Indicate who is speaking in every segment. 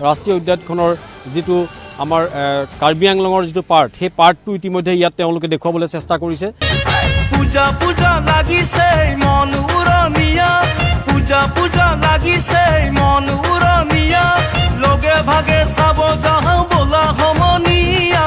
Speaker 1: ৰাষ্ট্ৰীয় উদ্যানখনৰ যিটো আমাৰ কাৰ্বি আংলঙৰ যিটো পাৰ্ট সেই পাৰ্টটো ইতিমধ্যে ইয়াত তেওঁলোকে দেখুৱাবলৈ চেষ্টা কৰিছে
Speaker 2: পূজা পূজা লাগিছে মন উৰমিয়া পূজা পূজা লাগিছে মন উৰমিয়া লগে ভাগে চাব যাওঁ বোলা সমনীয়া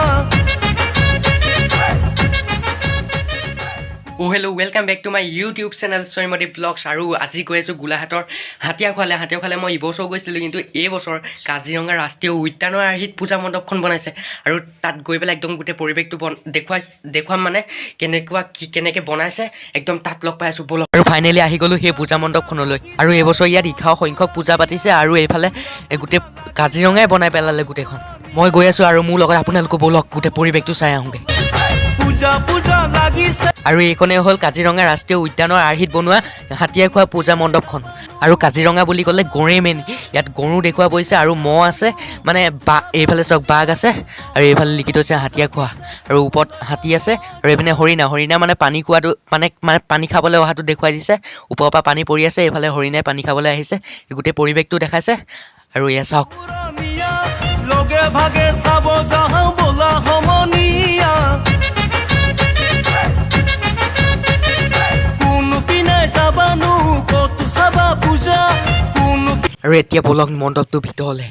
Speaker 3: hello' welcome back to my YouTube channel ছয়মতি ব্লগছ আৰু আজি গৈ আছোঁ গোলাঘাটৰ হাতীয়াখোৱালে মই এইবছৰ গৈছিলোঁ কিন্তু এইবছৰ কাজিৰঙা ৰাষ্ট্ৰীয় উদ্যানৰ আৰ্হিত পূজা মণ্ডপখন বনাইছে আৰু তাত গৈ পেলাই একদম গোটেই পৰিৱেশটো দেখুৱাম মানে কেনেকৈ বনাইছে একদম তাত লগ পাই আছোঁ বলক আৰু ফাইনেলি আহি গ'লোঁ সেই পূজা মণ্ডপখনলৈ আৰু এইবছৰ ইয়াত 11 সংখ্যক পূজা পাতিছে আৰু এইফালে গোটেই কাজিৰঙাই বনাই পেলালে গোটেইখন মই গৈ আছোঁ আৰু মোৰ লগত আপোনালোকো বলক গোটেই পৰিৱেশটো চাই আহোঁগৈ আৰু এইখনেই হ'ল কাজিৰঙা ৰাষ্ট্ৰীয় উদ্যানৰ আৰ্হিত বনোৱা হাতীয়াখোৱা পূজা মণ্ডপখন আৰু কাজিৰঙা বুলি ক'লে গঁড়েই মেইন ইয়াত গঁড়ো দেখুওৱা পৰিছে আৰু মহ আছে মানে এইফালে চাওক বাঘ আছে আৰু এইফালে লিখি থৈছে হাতীয়াখোৱা আৰু ওপৰত হাতী আছে আৰু এইপিনে হৰিণা মানে পানী খোৱাটো মানে পানী খাবলৈ অহাটো দেখুৱাই দিছে ওপৰৰ পৰা পানী পৰি আছে এইফালে হৰিণাই পানী খাবলৈ আহিছে গোটেই পৰিৱেশটো দেখাইছে আৰু এয়া চাওক
Speaker 2: লগে ভাগে চাব যাওঁ বোলা সমনীয়া
Speaker 3: আৰু এতিয়া বলক মণ্ডপটো ভিতৰলৈ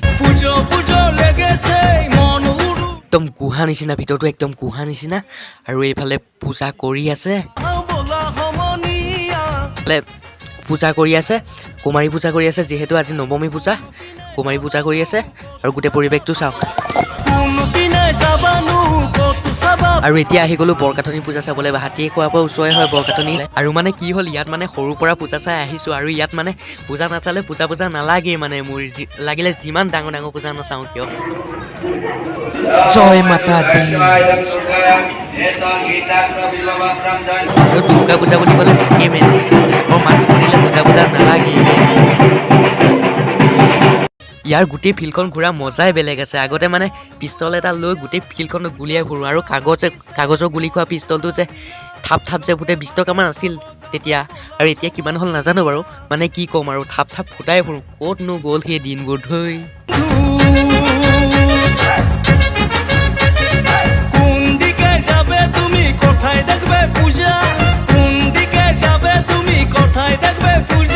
Speaker 3: একদম গুহা নিচিনা ভিতৰটো একদম গুহা নিচিনা আৰু এইফালে পূজা কৰি আছে কুমাৰী পূজা কৰি আছে যিহেতু আজি নৱমী পূজা কুমাৰী পূজা কৰি আছে আৰু গোটেই পৰিৱেশটো চাওক আৰু এতিয়া আহি গ'লোঁ বৰকাঠনি পূজা চাবলৈ হাতীয়ে খোৱাৰ পৰা ওচৰে হয় বৰকাঠনি আৰু মানে কি হ'ল ইয়াত মানে সৰুৰ পৰা পূজা চাই আহিছোঁ আৰু ইয়াত মানে পূজা নাচালে পূজা নালাগেই মানে মোৰ লাগিলে যিমান ডাঙৰ পূজা নাচাওঁ কিয় জয় মাতা দি আৰু দুৰ্গা পূজা বুলি ক'লে থাকেই মেইন মাত শুনিলে পূজা নালাগেই ইয়াৰ গোটেই ফিল্ডখন ঘূৰা মজাই বেলেগ আছে আগতে মানে পিষ্টল এটা লৈ গোটেই ফিল্ডখন গুলিয়াই ফুৰোঁ আৰু কাগজৰ গুলি খোৱা পিষ্টলটো যে থাপ যে ফুটে 20 টকামান আছিল তেতিয়া আৰু এতিয়া কিমান হ'ল নাজানো বাৰু মানে কি ক'ম আৰু থাপ ফুটাই ফুৰোঁ ক'তনো গ'ল সেই দিনবোৰ ধৈ
Speaker 2: তুমি কথাই দেখবে পূজা